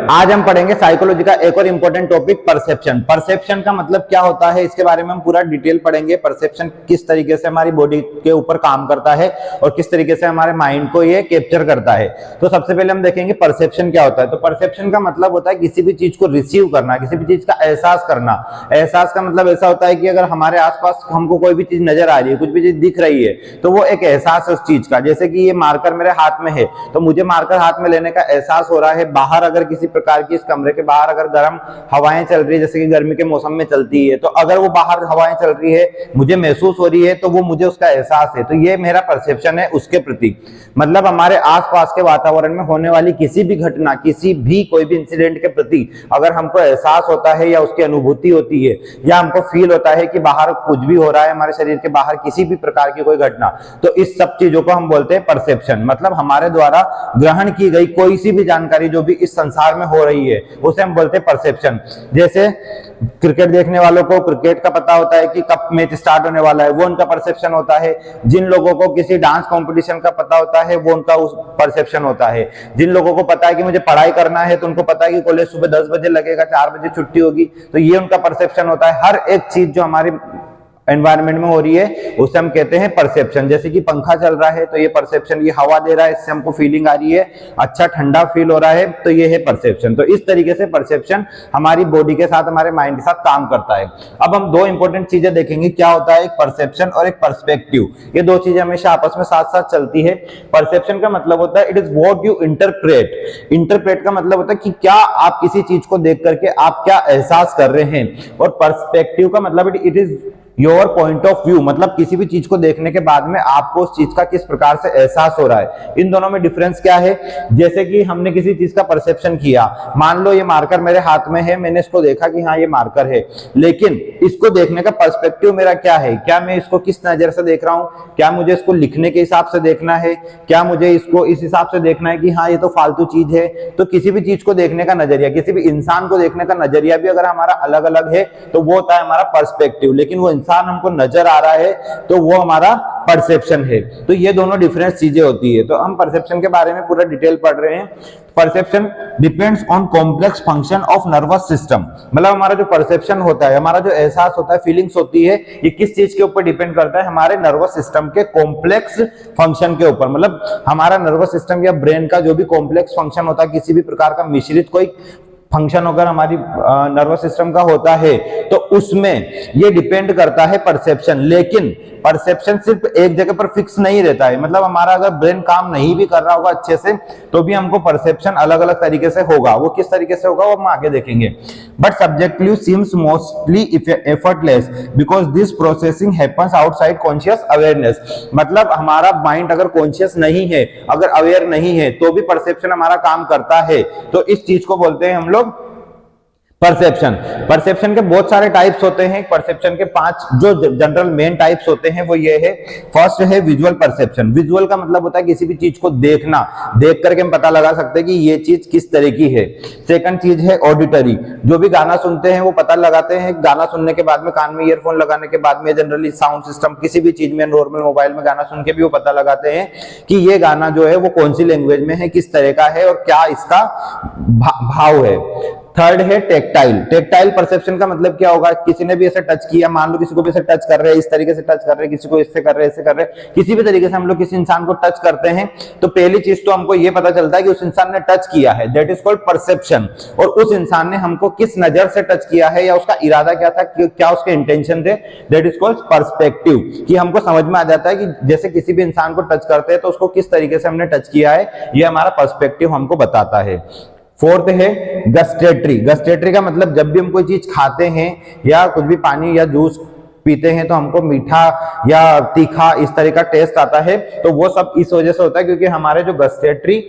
आज हम पढ़ेंगे साइकोलॉजी का एक और इंपॉर्टेंट टॉपिक परसेप्शन। परसेप्शन का मतलब क्या होता है, इसके बारे में हम पूरा डिटेल पढ़ेंगे। परसेप्शन किस तरीके से हमारी बॉडी के ऊपर काम करता है और किस तरीके से हमारे माइंड को ये कैप्चर करता है। तो सबसे पहले हम देखेंगे परसेप्शन क्या होता है। तो परसेप्शन का मतलब होता है किसी भी चीज को रिसीव करना, किसी भी चीज का एहसास करना। एहसास का मतलब ऐसा होता है कि अगर हमारे आसपास हमको कोई भी चीज नजर आ रही है, कुछ भी चीज दिख रही है, तो वो एक एहसास है उस चीज का। जैसे कि ये मार्कर मेरे हाथ में है, तो मुझे मार्कर हाथ में लेने का एहसास हो रहा है। बाहर अगर किसी प्रकार की, इस कमरे के बाहर अगर गर्म हवाएं चल रही है, जैसे कि गर्मी के मौसम में चलती है, तो अगर वो बाहर हवाएं चल रही है, मुझे महसूस हो रही है, तो वो मुझे उसका एहसास है। तो ये मेरा परसेप्शन है उसके प्रति। मतलब हमारे आसपास के वातावरण में होने वाली किसी भी घटना, किसी भी कोई भी इंसिडेंट के प्रति अगर हमको एहसास होता है या उसकी अनुभूति होती है या हमको फील होता है कि बाहर कुछ भी हो रहा है, हमारे शरीर के बाहर किसी भी प्रकार की कोई घटना, तो इस सब चीजों को हम बोलते हैं परसेप्शन। मतलब हमारे द्वारा ग्रहण की गई कोई सी भी जानकारी जो भी इस संसार में हो रही है, उसे हम बोलते हैं परसेप्शन। जैसे क्रिकेट देखने वालों को क्रिकेट का पता होता है कि कब मैच स्टार्ट होने वाला है, वो उनका परसेप्शन होता है। जिन लोगों को किसी डांस कंपटीशन का पता होता है, वो उनका उस परसेप्शन होता है। जिन लोगों को पता है कि मुझे पढ़ाई करना है, तो उनको पता है कि कॉलेज सुबह 10 बजे लगेगा, 4 बजे छुट्टी होगी, तो ये उनका परसेप्शन होता है। हर एक चीज जो हमारी एनवायरनमेंट में हो रही है उसे हम कहते हैं परसेप्शन। जैसे कि पंखा चल रहा है, तो ये परसेप्शन, ये हवा दे रहा है, इससे हमको फीलिंग आ रही है, अच्छा ठंडा फील हो रहा है, तो ये है परसेप्शन। तो इस तरीके से परसेप्शन हमारी बॉडी के साथ, हमारे माइंड के साथ काम करता है। अब हम दो इंपॉर्टेंट चीजें देखेंगे, क्या होता है एक परसेप्शन और एक पर्सपेक्टिव। ये दो चीजें हमेशा आपस में साथ साथ चलती है। परसेप्शन का मतलब होता है it is what you interpret. Interpret का मतलब होता है कि क्या आप किसी चीज को देख करके आप क्या एहसास कर रहे हैं। और पर्सपेक्टिव का मतलब it is your point of view, मतलब किसी भी चीज को देखने के बाद में आपको उस चीज का किस प्रकार से एहसास हो रहा है। इन दोनों में डिफरेंस क्या है। जैसे कि हमने किसी चीज का परसेप्शन किया, मान लो ये मार्कर मेरे हाथ में है, मैंने इसको देखा कि हाँ ये मार्कर है, लेकिन इसको देखने का पर्सपेक्टिव मेरा क्या है। क्या मैं इसको किस नजर से देख रहा हूं, क्या मुझे इसको लिखने के हिसाब से देखना है, क्या मुझे इसको इस हिसाब से देखना है कि हाँ ये तो फालतू चीज है। तो किसी भी चीज को देखने का नजरिया, किसी भी इंसान को देखने का नजरिया भी अगर हमारा अलग अलग है, तो वो होता है हमारा पर्सपेक्टिव। लेकिन वो इंसान हमको नजर आ रहा है, तो वो हमारा परसेप्शन है। तो ये दोनों डिफरेंस चीजें होती है। तो हम परसेप्शन के बारे में पूरा डिटेल पढ़ रहे हैं। Perception depends on complex function of nervous system. मतलब हमारा जो परसेप्शन होता है, हमारा जो एहसास होता है, फीलिंग्स होती है, ये किस चीज के ऊपर डिपेंड करता है, हमारे नर्वस सिस्टम के कॉम्प्लेक्स फंक्शन के ऊपर। मतलब हमारा नर्वस सिस्टम या ब्रेन का जो भी कॉम्प्लेक्स फंक्शन होता है, किसी भी प्रकार का मिश्रित कोई फंक्शन अगर हमारी नर्वस सिस्टम का होता है, तो उसमें ये डिपेंड करता है परसेप्शन। लेकिन परसेप्शन सिर्फ एक जगह पर फिक्स नहीं रहता है। मतलब हमारा अगर ब्रेन काम नहीं भी कर रहा होगा अच्छे से, तो भी हमको परसेप्शन अलग अलग तरीके से होगा। वो किस तरीके से होगा वो हम आगे देखेंगे। But subjective seems mostly effortless because this processing happens outside conscious awareness. मतलब हमारा माइंड अगर कॉन्शियस नहीं है, अगर अवेयर नहीं है, तो भी परसेप्शन हमारा काम करता है। तो इस चीज को बोलते हैं हम लोग परसेप्शन। परसेप्शन के बहुत सारे टाइप्स होते हैं। परसेप्शन के 5 जो जनरल मेन टाइप्स होते हैं वो ये है। फर्स्ट है विजुअल परसेप्शन। विजुअल का मतलब होता है किसी भी चीज को देखना, देख करके हम पता लगा सकते हैं कि ये चीज किस तरह की है। सेकंड चीज है ऑडिटरी। जो भी गाना सुनते हैं वो पता लगाते हैं, गाना सुनने के बाद में कान में ईयरफोन लगाने के बाद में जनरली साउंड सिस्टम किसी भी चीज में, नॉर्मल मोबाइल में गाना सुन के भी वो पता लगाते हैं कि ये गाना जो है वो कौन सी लैंग्वेज में है, किस तरह का है और क्या इसका भाव है। थर्ड है टेक्टाइल। टेक्टाइल परसेप्शन का मतलब क्या होगा, किसी ने भी ऐसे टच किया, मान लो किसी को भी ऐसे टच कर रहे हैं, इस तरीके से टच कर रहे हैं, किसी को इससे कर रहे हैं, इससे कर रहे हैं, किसी भी तरीके से हम लोग किसी इंसान को टच करते हैं, तो पहली चीज तो हमको ये पता चलता है कि उस इंसान ने टच किया है, दैट इज कॉल्ड परसेप्शन। और उस इंसान ने हमको किस नजर से टच किया है या उसका इरादा क्या था, क्या उसके इंटेंशन थे, दैट इज कॉल्ड पर्सपेक्टिव। कि हमको समझ में आ जाता है कि जैसे किसी भी इंसान को टच करते हैं तो उसको किस तरीके से हमने टच किया है, ये हमारा पर्सपेक्टिव हमको बताता है। फोर्थ है गस्टेटरी। गस्टेटरी का मतलब जब भी हम कोई चीज खाते हैं या कुछ भी पानी या जूस पीते हैं, तो हमको मीठा या तीखा इस तरह का टेस्ट आता है। तो वो सब इस वजह से होता है क्योंकि हमारे जो गस्टेटरी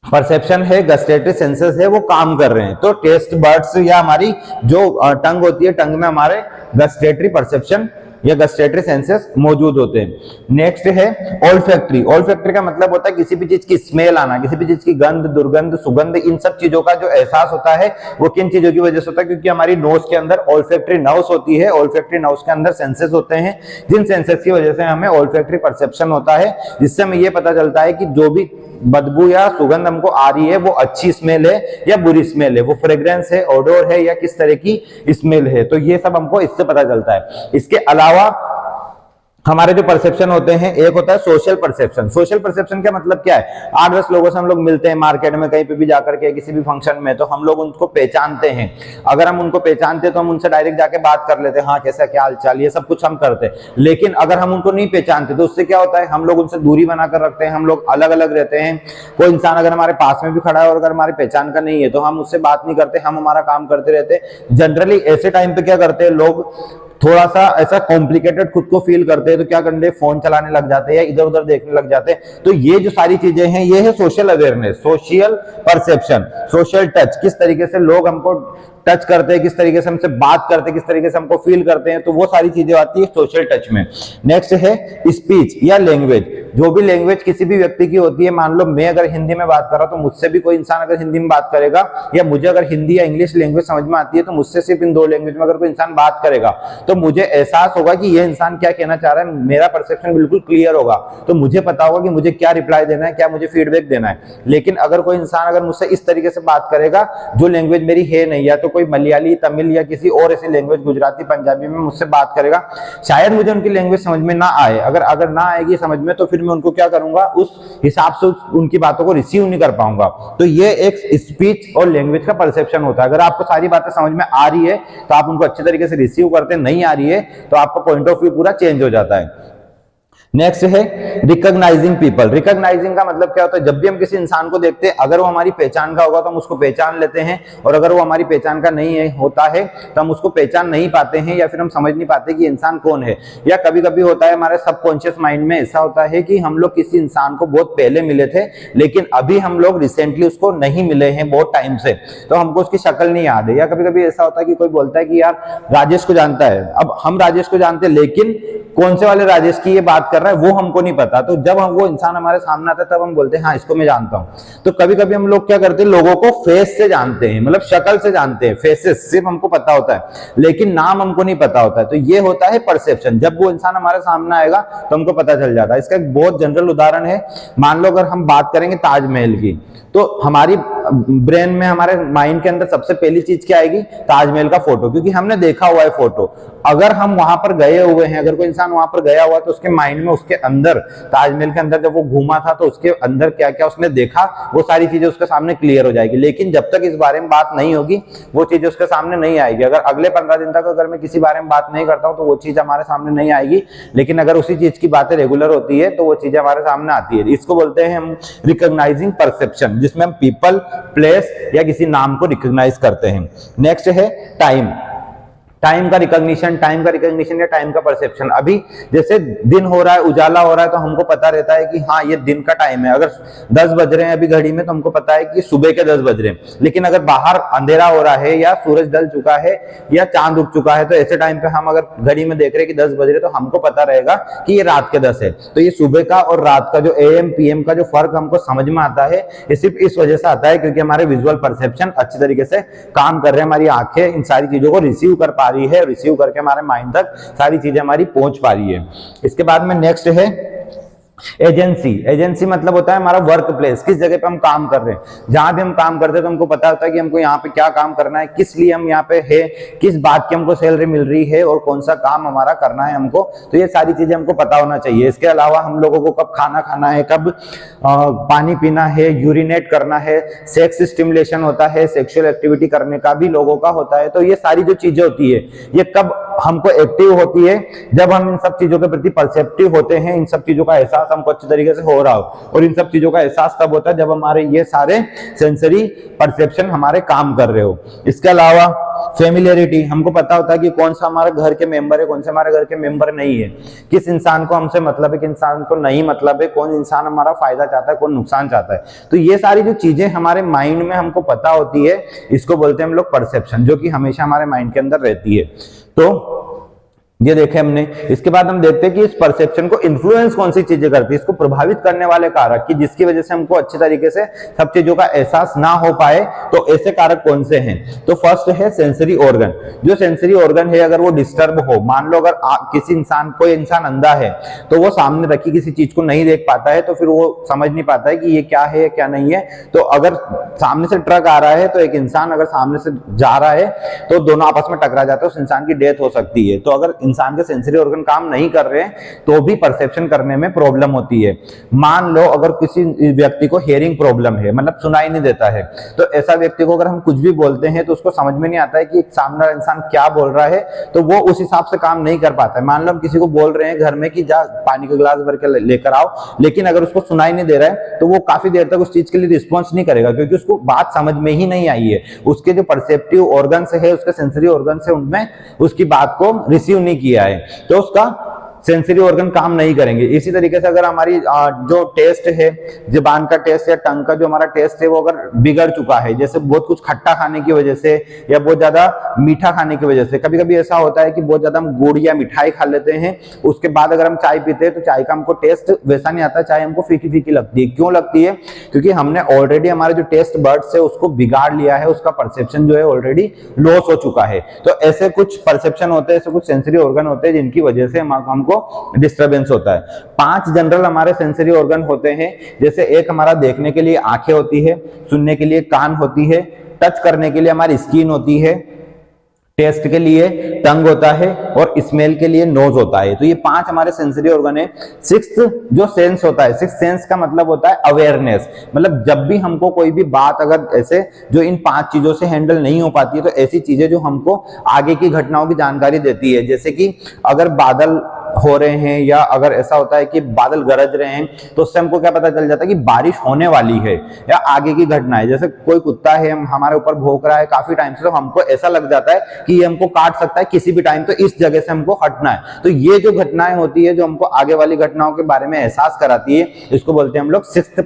परसेप्शन है, गस्टेटरी सेंसेस है, वो काम कर रहे हैं। तो टेस्ट बर्ड्स या हमारी जो टंग होती है, टंग में हमारे गस्टेटरी परसेप्शन या गस्टेटरी सेंसेस मौजूद होते हैं। नेक्स्ट है ओल्फैक्टरी। ओल्फैक्टरी का मतलब होता है किसी भी चीज की स्मेल आना, किसी भी चीज की गंध, दुर्गंध, सुगंध, इन सब चीजों का जो एहसास होता है वो किन चीजों की वजह से होता है, क्योंकि हमारी नोज के अंदर ओल्फैक्टरी नर्व्स होती है। ओल्फैक्टरी नर्व्स के अंदर सेंसेस होते हैं, जिन सेंसेस की वजह से हमें ओल्फैक्टरी परसेप्शन होता है, जिससे हमें ये पता चलता है कि जो भी बदबू या सुगंध हमको आ रही है वो अच्छी स्मेल है या बुरी स्मेल है, वो फ्रेग्रेंस है, ओडोर है या किस तरह की स्मेल है। तो ये सब हमको इससे पता चलता है। इसके अलावा हमारे जो परसेप्शन होते हैं, एक होता है सोशल परसेप्शन। सोशल परसेप्शन का मतलब क्या है, 8-10 लोगों से हम लोग मिलते हैं मार्केट में, कहीं पे भी जाकर के, किसी भी फंक्शन में, तो हम लोग उनको पहचानते हैं। अगर हम उनको पहचानते हैं तो हम उनसे डायरेक्ट जाके बात कर लेते हैं, हाँ कैसा, क्या हाल चाल, ये सब कुछ हम करते हैं। लेकिन अगर हम उनको नहीं पहचानते तो उससे क्या होता है, हम लोग उनसे दूरी बनाकर रखते हैं, हम लोग अलग अलग रहते हैं। कोई इंसान अगर हमारे पास में भी खड़ा है और अगर हमारी पहचान का नहीं है तो हम उससे बात नहीं करते, हम हमारा काम करते रहते हैं। जनरली ऐसे टाइम पे क्या करते हैं लोग, थोड़ा सा ऐसा कॉम्प्लिकेटेड खुद को फील करते हैं तो क्या करते हैं, फोन चलाने लग जाते हैं या इधर उधर देखने लग जाते हैं। तो ये जो सारी चीजें हैं ये है social awareness, social perception, social touch, किस तरीके से लोग हमको टच करते हैं, किस तरीके से हमसे बात करते हैं, किस तरीके से हमको फील करते हैं, तो वो सारी चीजें आती है सोशल टच में। नेक्स्ट है स्पीच या लैंग्वेज। जो भी लैंग्वेज किसी भी व्यक्ति की होती है, मान लो मैं अगर हिंदी में बात कर रहा हूं तो मुझसे भी कोई इंसान अगर हिंदी में बात करेगा, या मुझे अगर हिंदी या इंग्लिश लैंग्वेज समझ में आती है तो मुझसे सिर्फ इन दो लैंग्वेज में अगर कोई इंसान बात करेगा तो मुझे एहसास होगा कि ये इंसान क्या कहना चाह रहा है, मेरा परसेप्शन बिल्कुल क्लियर होगा, तो मुझे पता होगा कि मुझे क्या रिप्लाई देना है, क्या मुझे फीडबैक देना है। लेकिन अगर कोई इंसान अगर मुझसे इस तरीके से बात करेगा जो लैंग्वेज मेरी है नहीं, या तो कोई मलयाली, तमिल या किसी और ऐसी लैंग्वेज, गुजराती, पंजाबी में मुझसे बात करेगा, शायद मुझे उनकी लैंग्वेज समझ में ना आए। अगर ना आएगी समझ में तो फिर मैं उनको क्या करूंगा, उस हिसाब से उनकी बातों को रिसीव नहीं कर पाऊंगा। तो ये एक स्पीच और लैंग्वेज का परसेप्शन होता है। अगर आपको सारी बातें समझ में आ रही है तो आप उनको अच्छे तरीके से रिसीव करते, नहीं आ रही है तो आपका पॉइंट ऑफ व्यू पूरा चेंज हो जाता है। नेक्स्ट है रिकॉग्नाइजिंग पीपल। रिकॉग्नाइजिंग का मतलब क्या होता है, जब भी हम किसी इंसान को देखते हैं, अगर वो हमारी पहचान का होगा तो हम उसको पहचान लेते हैं, और अगर वो हमारी पहचान का नहीं है होता है तो हम उसको पहचान नहीं पाते हैं, या फिर हम समझ नहीं पाते कि इंसान कौन है। या कभी कभी होता है हमारे सबकॉन्शियस माइंड में ऐसा होता है कि हम लोग किसी इंसान को बहुत पहले मिले थे, लेकिन अभी हम लोग रिसेंटली उसको नहीं मिले हैं बहुत टाइम से, तो हमको उसकी शक्ल नहीं याद है। या कभी कभी ऐसा होता है कि कोई बोलता है कि यार राजेश को जानता है, अब हम राजेश को जानते हैं लेकिन कौन से वाले राजेश की ये बात कर रहा है वो हमको नहीं पता। तो जब हम वो इंसान हमारे सामने आता है तब हम बोलते हैं हाँ इसको मैं जानता हूं। तो कभी कभी हम लोग क्या करते हैं, लोगों को फेस से जानते हैं, मतलब शक्ल से जानते हैं, फेसेस सिर्फ हमको पता होता है लेकिन नाम हमको नहीं पता होता है। तो ये होता है परसेप्शन। जब वो इंसान हमारे सामने आएगा तो हमको पता चल जाता है। इसका एक बहुत जनरल उदाहरण है, मान लो अगर हम बात करेंगे ताजमहल की, तो हमारी ब्रेन में, हमारे माइंड के अंदर सबसे पहली चीज क्या आएगी, ताजमहल का फोटो, क्योंकि हमने देखा हुआ है फोटो। अगर हम वहां पर गए हुए हैं, अगर कोई इंसान वहां पर गया हुआ तो उसके माइंड में, उसके अंदर, ताजमहल के अंदर जब वो घूमा था तो उसके अंदर क्या क्या उसने देखा, वो सारी चीजें उसके सामने क्लियर हो जाएगी। लेकिन जब तक इस बारे में बात नहीं होगी वो चीजें उसके सामने नहीं आएगी। अगर अगले 15 दिन तक अगर मैं किसी बारे में बात नहीं करता हूं तो वो चीज हमारे सामने नहीं आएगी, लेकिन अगर उसी चीज की बातें रेगुलर होती है तो वो चीजें हमारे सामने आती है। इसको बोलते हैं हम रिकॉग्नाइजिंग परसेप्शन, जिसमें हम पीपल, प्लेस या किसी नाम को रिकॉग्नाइज करते हैं। नेक्स्ट है टाइम। टाइम का रिकॉग्निशन या टाइम का परसेप्शन। अभी जैसे दिन हो रहा है, उजाला हो रहा है, तो हमको पता रहता है कि हाँ ये दिन का टाइम है। अगर 10 बज रहे हैं अभी घड़ी में तो हमको पता है कि सुबह के 10 बज रहे हैं। लेकिन अगर बाहर अंधेरा हो रहा है या सूरज ढल चुका है या चांद उग चुका है तो ऐसे टाइम पे हम अगर घड़ी में देख रहे हैं कि 10 बज रहे तो हमको पता रहेगा कि ये रात के 10 है। तो ये सुबह का और रात का जो AM PM का जो फर्क हमको समझ में आता है, ये सिर्फ इस वजह से आता है क्योंकि हमारे विजुअल परसेप्शन अच्छी तरीके से काम कर रहे हैं। हमारी आंखें इन सारी चीजों को रिसीव कर पा रही है, रिसीव करके हमारे माइंड तक सारी चीजें हमारी पहुंच पा रही है। इसके बाद में नेक्स्ट है एजेंसी। एजेंसी मतलब होता है हमारा वर्क प्लेस, किस जगह पे हम काम कर रहे हैं। जहां भी हम काम करते हैं तो हमको पता होता है कि हमको यहाँ पे क्या काम करना है, किस लिए हम यहाँ पे है, किस बात की हमको सैलरी मिल रही है और कौन सा काम हमारा करना है हमको। तो ये सारी चीजें हमको पता होना चाहिए। इसके अलावा हम लोगों को कब खाना खाना है, कब पानी पीना है, यूरिनेट करना है, सेक्स स्टिमुलेशन होता है, सेक्सुअल एक्टिविटी करने का भी लोगों का होता है। तो ये सारी जो चीजें होती है ये कब हमको एक्टिव होती है, जब हम इन सब चीजों के प्रति परसेप्टिव होते हैं, इन सब चीजों का एहसास हमको अच्छी तरीके से हो रहा हो। और इन सब चीजों का एहसास तब होता है जब हमारे ये सारे सेंसरी परसेप्शन हमारे काम कर रहे हो। इसके अलावा फेमिलियरिटी, हमको पता होता है कि कौन सा हमारे घर के मेंबर है, कौन से हमारे घर के मेंबर नहीं है, किस इंसान को हमसे मतलब है, किस इंसान को नहीं मतलब है, कौन इंसान हमारा फायदा चाहता है, कौन नुकसान चाहता है। तो ये सारी जो चीजें हमारे माइंड में हमको पता होती है, इसको बोलते हैं हम लोग परसेप्शन, जो कि हमेशा हमारे माइंड के अंदर रहती है। तो ये देखे हमने। इसके बाद हम देखते हैं कि इस परसेप्शन को इन्फ्लुएंस कौन सी चीजें करती है, इसको प्रभावित करने वाले कारक कि जिसकी वजह से हमको अच्छी तरीके से सब चीजों का एहसास ना हो पाए, तो ऐसे कारक कौन से हैं। तो फर्स्ट है सेंसरी ऑर्गन। जो सेंसरी ऑर्गन है अगर वो डिस्टर्ब हो, मान लो अगर किसी इंसान, कोई इंसान अंधा है तो वो सामने रखी किसी चीज को नहीं देख पाता है, तो फिर वो समझ नहीं पाता है कि ये क्या है क्या नहीं है। तो अगर सामने से ट्रक आ रहा है तो एक इंसान अगर सामने से जा रहा है तो दोनों आपस में टकरा जाते हैं, उस इंसान की डेथ हो सकती है। तो अगर इंसान के सेंसरी ऑर्गन काम नहीं कर रहे हैं तो भी परसेप्शन करने में प्रॉब्लम होती है। मान लो अगर किसी व्यक्ति को हियरिंग प्रॉब्लम है, मतलब सुनाई नहीं देता है, तो ऐसा व्यक्ति को अगर हम कुछ भी बोलते हैं तो उसको समझ में नहीं आता है कि सामने इंसान क्या बोल रहा है, तो वो उस हिसाब से काम नहीं कर पाता है। मान लो हम किसी को बोल रहे हैं घर में कि जा पानी का गिलास भर के लेकर आओ, लेकिन अगर उसको सुनाई नहीं दे रहा है तो वो काफी देर तक उस चीज के लिए रिस्पॉन्स नहीं करेगा, क्योंकि उसको बात समझ में ही नहीं आई है। उसके जो परसेप्टिव ऑर्गन है, उसके सेंसरी ऑर्गन से उनमें उसकी बात को रिसीव नहीं किया है, तो उसका सेंसरी ऑर्गन काम नहीं करेंगे। इसी तरीके से अगर हमारी जो टेस्ट है, जुबान का टेस्ट या टंग का जो हमारा टेस्ट है वो अगर बिगड़ चुका है, जैसे बहुत कुछ खट्टा खाने की वजह से या बहुत ज्यादा मीठा खाने की वजह से, कभी कभी ऐसा होता है कि बहुत ज्यादा हम गुड़ या मिठाई खा लेते हैं, उसके बाद अगर हम चाय पीते हैं तो चाय का हमको टेस्ट वैसा नहीं आता, चाय हमको फीकी फीकी लगती है। क्यों लगती है? क्योंकि हमने ऑलरेडी हमारे जो टेस्ट बर्ड्स है उसको बिगाड़ लिया है, उसका परसेप्शन जो है ऑलरेडी लॉस हो चुका है। तो ऐसे कुछ परसेप्शन होते हैं, ऐसे कुछ सेंसरी ऑर्गन होते हैं जिनकी वजह से हमको डिस्टरबेंस होता है। 5 जनरल हमारे सेंसरी ऑर्गन होते हैं, जैसे एक हमारा देखने के लिए आंखें होती है, सुनने के लिए कान होती है, टच करने के लिए हमारी स्किन होती है, टेस्ट के लिए टंग होता है और स्मेल के लिए नोज होता है। तो ये 5 हमारे सेंसरी ऑर्गन है। सिक्स्थ जो सेंस होता है, सिक्स्थ सेंस का मतलब होता है अवेयरनेस, मतलब जब भी हमको कोई भी बात अगर ऐसे जो इन 5 चीजों से हैंडल नहीं हो पाती है, तो ऐसी चीजें जो हमको आगे की घटनाओं की जानकारी देती है, जैसे कि अगर बादल हो रहे हैं या अगर ऐसा होता है कि बादल गरज रहे हैं, तो उससे हमको क्या पता चल जाता है कि बारिश होने वाली है या आगे की घटना है। जैसे कोई कुत्ता है हमारे ऊपर भौंक रहा है काफी टाइम से, तो हमको ऐसा लग जाता है कि ये हमको काट सकता है किसी भी टाइम, तो इस जगह से हमको हटना है। तो ये जो घटनाएं होती है जो हमको आगे वाली घटनाओं के बारे में एहसास कराती है, इसको बोलते हैं हम लोग सिक्स्थ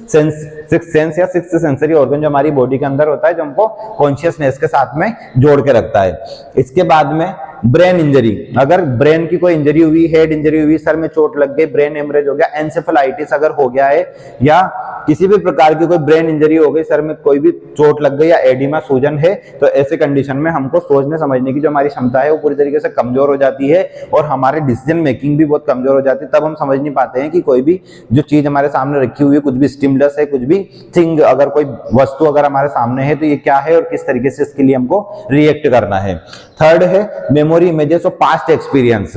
सेंस या सिक्स्थ सेंसरी ऑर्गन, जो हमारी बॉडी के अंदर होता है, जो हमको कॉन्शियसनेस के साथ में जोड़ के रखता है। इसके बाद में ब्रेन इंजरी, अगर ब्रेन की कोई इंजरी हुई, हेड इंजरी हुई, सर में चोट लग गई, ब्रेन हेमरेज हो गया, एंसेफेलाइटिस अगर हो गया है, या किसी भी प्रकार की कोई ब्रेन इंजरी हो गई, सर में कोई भी चोट लग गई या एडिमा सूजन है, तो ऐसे कंडीशन में हमको सोचने समझने की जो हमारी क्षमता है वो पूरी तरीके से कमजोर हो जाती है और हमारे डिसीजन मेकिंग भी बहुत कमजोर हो जाती है। तब हम समझ नहीं पाते हैं कि कोई भी जो चीज हमारे सामने रखी हुई है, कुछ भी स्टिमुलस है, कुछ भी थिंग, अगर कोई वस्तु अगर हमारे सामने है तो ये क्या है और किस तरीके से इसके लिए हमको रिएक्ट करना है। थर्ड है memory images of past experience.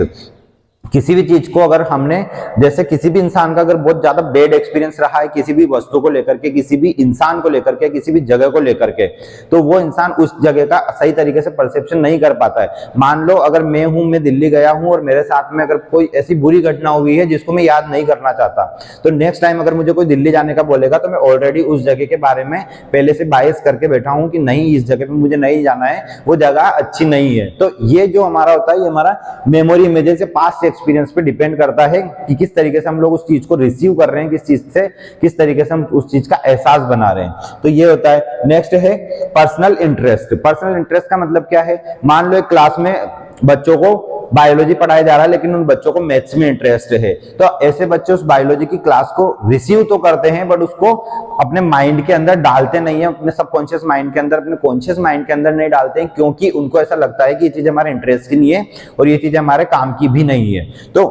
किसी भी चीज को अगर हमने, जैसे किसी भी इंसान का अगर बहुत ज्यादा बैड एक्सपीरियंस रहा है किसी भी वस्तु को लेकर के, किसी भी इंसान को लेकर के, किसी भी जगह को लेकर के, तो वो इंसान उस जगह का सही तरीके से परसेप्शन नहीं कर पाता है। मान लो अगर मैं दिल्ली गया हूं और मेरे साथ में अगर कोई ऐसी बुरी घटना हुई है जिसको मैं याद नहीं करना चाहता, तो नेक्स्ट टाइम अगर मुझे कोई दिल्ली जाने का बोलेगा तो मैं ऑलरेडी उस जगह के बारे में पहले से बायस करके बैठा हूं कि नहीं, इस जगह पे मुझे नहीं जाना है, वो जगह अच्छी नहीं है। तो ये जो हमारा होता है, ये हमारा मेमोरी इमेजेस से पास्ट एक्सपीरियंस पे डिपेंड करता है कि किस तरीके से हम लोग उस चीज को रिसीव कर रहे हैं, किस चीज से, किस तरीके से हम उस चीज का एहसास बना रहे हैं। तो ये होता है। नेक्स्ट है पर्सनल इंटरेस्ट। पर्सनल इंटरेस्ट का मतलब क्या है? मान लो एक क्लास में बच्चों को बायोलॉजी पढ़ाया जा रहा है लेकिन उन बच्चों को मैथ्स में इंटरेस्ट है, तो ऐसे बच्चे उस बायोलॉजी की क्लास को रिसीव तो करते हैं बट उसको अपने माइंड के अंदर डालते नहीं है, अपने सबकॉन्शियस माइंड के अंदर, अपने कॉन्शियस माइंड के अंदर नहीं डालते हैं, क्योंकि उनको ऐसा लगता है कि ये चीज हमारे इंटरेस्ट की नहीं है और ये चीज हमारे काम की भी नहीं है। तो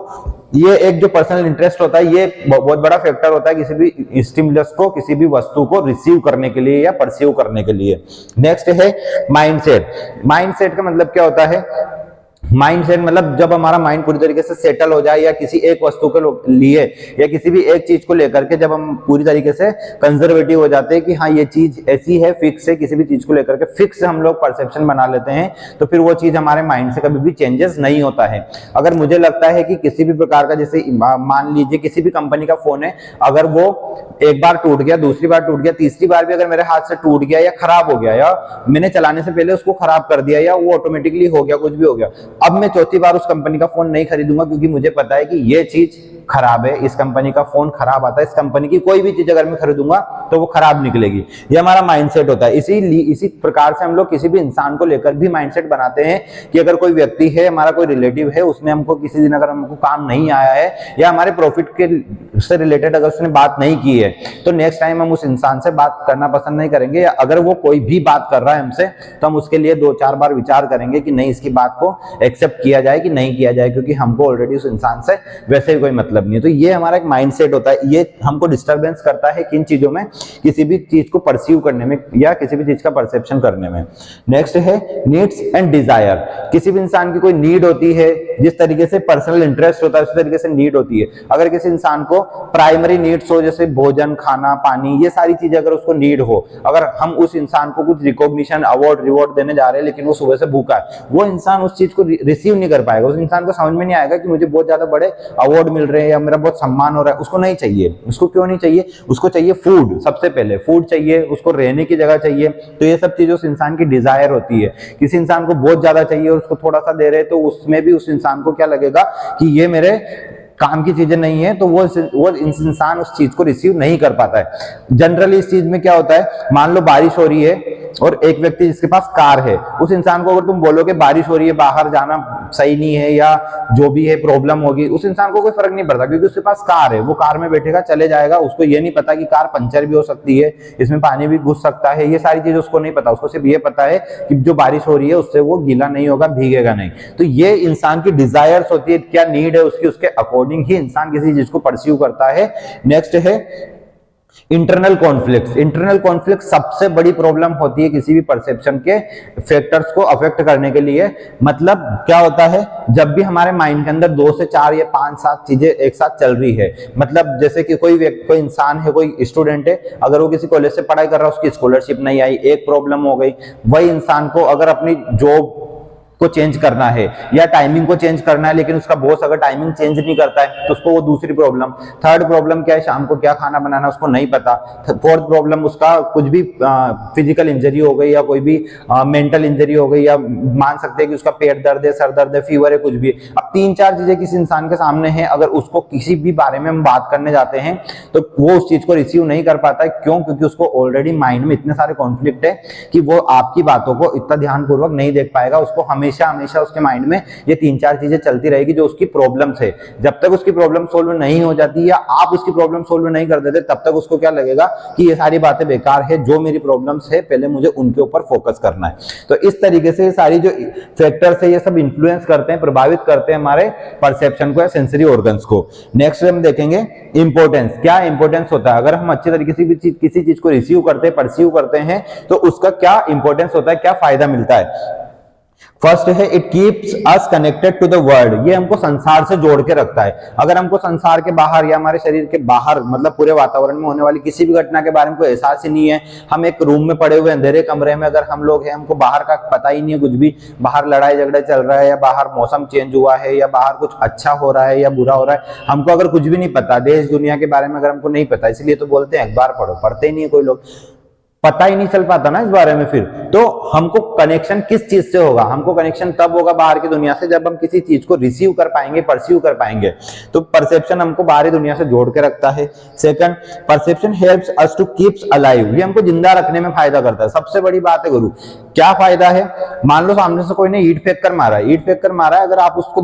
ये एक जो पर्सनल इंटरेस्ट होता है, ये बहुत बड़ा फैक्टर होता है किसी भी स्टिमुलस को, किसी भी वस्तु को रिसीव करने के लिए या परसीव करने के लिए। नेक्स्ट है माइंडसेट। माइंडसेट का मतलब क्या होता है? माइंडसेट मतलब जब हमारा माइंड पूरी तरीके से सेटल हो जाए या किसी एक वस्तु के लिए या किसी भी एक चीज को लेकर के जब हम पूरी तरीके से कंजर्वेटिव हो जाते हैं कि हाँ ये चीज ऐसी है, फिक्स है, किसी भी चीज को लेकर के फिक्स हम लोग परसेप्शन बना लेते हैं, तो फिर वो चीज हमारे माइंड से कभी भी चेंजेस नहीं होता है। अगर मुझे लगता है कि किसी भी प्रकार का, जैसे मान लीजिए किसी भी कंपनी का फोन है, अगर वो एक बार टूट गया, दूसरी बार टूट गया, तीसरी बार भी अगर मेरे हाथ से टूट गया या खराब हो गया या मैंने चलाने से पहले उसको खराब कर दिया या वो ऑटोमेटिकली हो गया, कुछ भी हो गया, अब मैं चौथी बार उस कंपनी का फोन नहीं खरीदूंगा, क्योंकि मुझे पता है कि ये चीज खराब है, इस कंपनी का फोन खराब आता है, इस कंपनी की कोई भी चीज अगर मैं खरीदूंगा तो वो खराब निकलेगी। ये हमारा माइंडसेट होता है। इसी प्रकार से हम लोग किसी भी इंसान को लेकर भी माइंडसेट बनाते हैं कि अगर कोई व्यक्ति है, हमारा कोई रिलेटिव है, उसने हमको किसी दिन अगर हमको काम नहीं आया है या हमारे प्रॉफिट के से रिलेटेड अगर उसने बात नहीं की है, तो नेक्स्ट टाइम हम उस इंसान से बात करना पसंद नहीं करेंगे। या अगर वो कोई भी बात कर रहा है हमसे, तो हम उसके लिए 2-4 बार विचार करेंगे कि नहीं, इसकी बात को एक्सेप्ट किया जाए कि नहीं किया जाए, क्योंकि हमको ऑलरेडी उस इंसान से वैसे ही कोई मतलब नहीं है। तो ये हमारा एक माइंडसेट होता है, ये हमको डिस्टर्बेंस करता है किन चीजों में, किसी भी चीज को परसीव करने में या किसी भी चीज का परसेप्शन करने में। नेक्स्ट है नीड्स एंड डिजायर। किसी भी इंसान की कोई नीड होती है, जिस तरीके से पर्सनल इंटरेस्ट होता है उसी तरीके से नीड होती है। अगर किसी इंसान को प्राइमरी नीड्स हो, जैसे भोजन, खाना, पानी, ये सारी चीजें अगर उसको नीड हो, अगर हम उस इंसान को कुछ रिकॉग्निशन, अवार्ड, रिवॉर्ड देने जा रहे हैं, लेकिन वो सुबह से भूखा है, वो इंसान उस चीज को रिसीव नहीं कर पाएगा। उस इंसान को समझ में नहीं आएगा कि मुझे बहुत ज्यादा बड़े अवार्ड मिल रहे हैं या मेरा बहुत सम्मान हो रहा है। उसको नहीं चाहिए। उसको क्यों नहीं चाहिए? उसको चाहिए फूड, सबसे पहले फूड चाहिए, उसको रहने की जगह चाहिए। तो ये सब चीजें उस इंसान की डिजायर होती है। किसी इंसान को बहुत ज्यादा चाहिए और उसको थोड़ा सा दे रहे, तो उसमें भी उस इंसान को क्या लगेगा कि ये मेरे काम की चीजें नहीं है, तो वो इंसान उस चीज को रिसीव नहीं कर पाता है। जनरली इस चीज में क्या होता है, मान लो बारिश हो रही है और एक व्यक्ति जिसके पास कार है, उस इंसान को अगर तुम बोलोगे बारिश हो रही है, बाहर जाना सही नहीं है या जो भी है प्रॉब्लम होगी, उस इंसान को कोई फर्क नहीं पड़ता, क्योंकि उसके पास कार है, वो कार में बैठेगा, चले जाएगा। उसको ये नहीं पता कि कार पंचर भी हो सकती है, इसमें पानी भी घुस सकता है, ये सारी चीजें उसको नहीं पता। उसको सिर्फ ये पता है कि जो बारिश हो रही है उससे वो गीला नहीं होगा, भीगेगा नहीं। तो ये इंसान की डिजायर्स होती है, क्या नीड है उसकी, उसके अकॉर्डिंग ही इंसान किसी चीज को परस्यू करता है। नेक्स्ट है इंटरनल कॉन्फ्लिक्ट। इंटरनल कॉन्फ्लिक्ट सबसे बड़ी प्रॉब्लम होती है किसी भी परसेप्शन के फैक्टर्स को अफेक्ट करने के लिए। मतलब क्या होता है, जब भी हमारे माइंड के अंदर 2 से 4 या 5-7 चीजें एक साथ चल रही है, मतलब जैसे कि कोई इंसान है, कोई स्टूडेंट है, अगर वो किसी कॉलेज से पढ़ाई कर रहा है, उसकी स्कॉलरशिप नहीं आई, एक प्रॉब्लम हो गई। वही इंसान को अगर अपनी जॉब को चेंज करना है या टाइमिंग को चेंज करना है, लेकिन उसका बॉस अगर टाइमिंग चेंज नहीं करता है, तो उसको वो दूसरी प्रॉब्लम। थर्ड प्रॉब्लम क्या है, शाम को क्या खाना बनाना उसको नहीं पता। फोर्थ प्रॉब्लम उसका कुछ भी फिजिकल इंजरी हो गई या कोई भी मेंटल इंजरी हो गई, या मान सकते हैं कि उसका पेट दर्द है, सर दर्द है, फीवर है, कुछ भी। अब 3-4 चीजें किसी इंसान के सामने हैं, अगर उसको किसी भी बारे में हम बात करने जाते हैं तो वो उस चीज को रिसीव नहीं कर पाता है। क्यों? क्योंकि उसको ऑलरेडी माइंड में इतने सारे कॉन्फ्लिक्ट है कि वो आपकी बातों को इतना ध्यानपूर्वक नहीं देख पाएगा। उसको हमेशा उसके माइंड में ये 3-4 चीजें चलती रहेगी जो उसकी प्रॉब्लम्स है। जब तक उसकी प्रॉब्लम सोल्व नहीं हो जाती या आप उसकी प्रॉब्लम सोल्व नहीं कर देते, तब तक उसको क्या लगेगा कि ये सारी बातें बेकार है, जो मेरी प्रॉब्लम्स है पहले मुझे उनके ऊपर फोकस करना है। तो इस तरीके से सारी जो फैक्टर्स है ये सब इंफ्लुएंस करते हैं, प्रभावित करते हैं हमारे परसेप्शन को या सेंसरी ऑर्गन्स को। नेक्स्ट हम देखेंगे इंपोर्टेंस। क्या इंपोर्टेंस होता है? अगर हम अच्छे तरीके से किसी चीज को रिसीव करते हैं, परसीव करते हैं, तो उसका क्या इंपोर्टेंस होता है, क्या फायदा मिलता है? फर्स्ट है it keeps us connected to the world. ये हमको संसार से जोड़ के रखता है। अगर हमको संसार के बाहर या हमारे शरीर के बाहर, मतलब पूरे वातावरण में होने वाली किसी भी घटना के बारे में कोई एहसास ही नहीं है, हम एक रूम में पड़े हुए अंधेरे कमरे में अगर हम लोग हैं, हमको बाहर का पता ही नहीं है कुछ भी, बाहर लड़ाई झगड़ा चल रहा है या बाहर मौसम चेंज हुआ है या बाहर कुछ अच्छा हो रहा है या बुरा हो रहा है, हमको अगर कुछ भी नहीं पता, देश दुनिया के बारे में अगर हमको नहीं पता, इसलिए तो बोलते हैं अखबार पढ़ो, पढ़ते ही नहीं है कोई लोग, पता ही नहीं चल पाता ना इस बारे में। फिर तो हमको कनेक्शन किस चीज से होगा? हमको कनेक्शन तब होगा बाहर की दुनिया से जब हम किसी चीज को रिसीव कर पाएंगे, परसीव कर पाएंगे। तो परसेप्शन हमको बाहरी दुनिया से जोड़ के रखता है। Second, perception helps us to keeps alive. ये हमको जिंदा रखने में फायदा करता है। सबसे बड़ी बात है गुरु, क्या फायदा है? मान लो सामने से कोई ने ईंट फेंक कर मारा है, ईंट फेंक कर मारा है, अगर आप उसको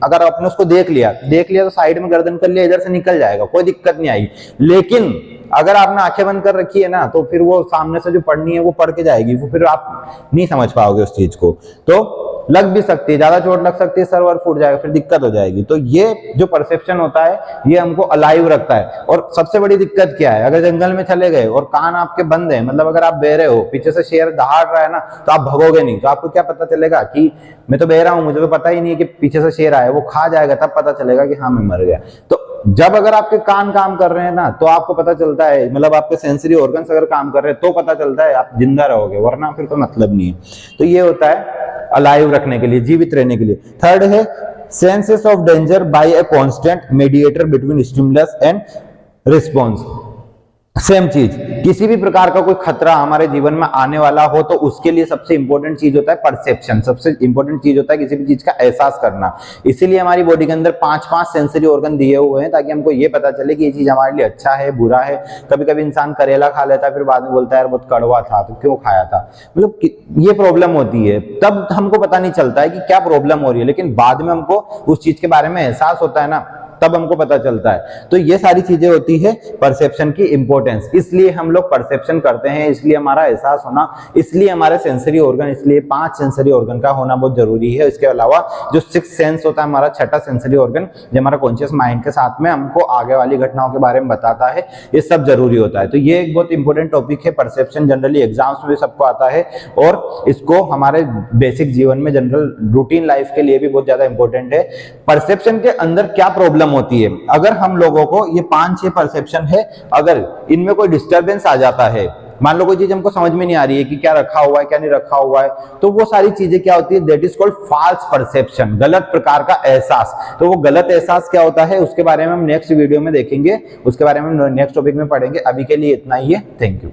अगर आपने उसको देख लिया तो साइड में गर्दन कर लिया, इधर से निकल जाएगा, कोई दिक्कत नहीं आएगी। लेकिन अगर आपने आंखें बंद कर रखी है ना, तो फिर वो सामने से जो पढ़नी है वो पढ़ के जाएगी, वो फिर आप नहीं समझ पाओगे उस चीज को। तो लग भी सकती है, ज्यादा चोट लग सकती है, सर्वर फूट जाएगा, फिर दिक्कत हो जाएगी। तो ये जो परसेप्शन होता है ये हमको अलाइव रखता है। और सबसे बड़ी दिक्कत क्या है, अगर जंगल में चले गए और कान आपके बंद है, मतलब अगर आप बहरे हो, पीछे से शेर दहाड़ रहा है ना, तो आप भगोगे नहीं। तो आपको क्या पता चलेगा कि मैं तो बहरा हूं, मुझे तो पता ही नहीं है कि पीछे से शेर आया, वो खा जाएगा, तब पता चलेगा कि हाँ मैं मर गया। तो जब अगर आपके कान काम कर रहे हैं ना, तो आपको पता चलता है, मतलब आपके सेंसरी ऑर्गन्स अगर काम कर रहे हैं तो पता चलता है आप जिंदा रहोगे, वरना फिर कोई मतलब नहीं है। तो ये होता है अलाइव रखने के लिए, जीवित रहने के लिए। थर्ड है senses of danger by a constant mediator between stimulus and response. Same चीज, किसी भी प्रकार का कोई खतरा हमारे जीवन में आने वाला हो तो उसके लिए सबसे इंपॉर्टेंट चीज होता है परसेप्शन, सबसे इंपॉर्टेंट चीज होता है किसी भी चीज का एहसास करना। इसीलिए हमारी बॉडी के अंदर 5 सेंसरी ऑर्गन दिए हुए हैं ताकि हमको ये पता चले कि ये चीज हमारे लिए अच्छा है बुरा है। कभी कभी इंसान करेला खा लेता है फिर बाद में बोलता है यार बहुत कड़वा था तो क्यों खाया था, मतलब ये प्रॉब्लम होती है, तब हमको पता नहीं चलता है कि क्या प्रॉब्लम हो रही है, लेकिन बाद में हमको उस चीज के बारे में एहसास होता है ना, तब हमको पता चलता है। तो ये सारी चीजें होती है परसेप्शन की इंपॉर्टेंस, इसलिए हम लोग परसेप्शन करते हैं, इसलिए हमारा एहसास होना, इसलिए हमारे सेंसरी ऑर्गन, इसलिए 5 सेंसरी ऑर्गन का होना बहुत जरूरी है। इसके अलावा जो 6th सेंस होता है हमारा, छठा सेंसरी ऑर्गन जो हमारा कॉन्शियस माइंड के साथ में हमको आगे वाली घटनाओं के बारे में बताता है, ये सब जरूरी होता है। तो ये एक बहुत इंपॉर्टेंट टॉपिक है परसेप्शन, जनरली एग्जाम्स में भी सबको आता है और इसको हमारे बेसिक जीवन में जनरल रूटीन लाइफ के लिए भी बहुत ज्यादा इंपॉर्टेंट है। परसेप्शन के अंदर क्या प्रॉब्लम होती है, अगर हम लोगों को ये 5-6 परसेप्शन है, अगर इनमें कोई डिस्टरबेंस आ जाता है, मान लो कोई चीज हमको समझ में नहीं आ रही है कि क्या रखा हुआ है क्या नहीं रखा हुआ है, तो वो सारी चीजें क्या होती है, that is called false perception, गलत प्रकार का एहसास। तो वो गलत एहसास क्या होता है उसके बारे में हम नेक्स्ट वीडियो में देखेंगे, उसके बारे में नेक्स्ट टॉपिक में पढ़ेंगे। अभी के लिए इतना ही है, थैंक यू।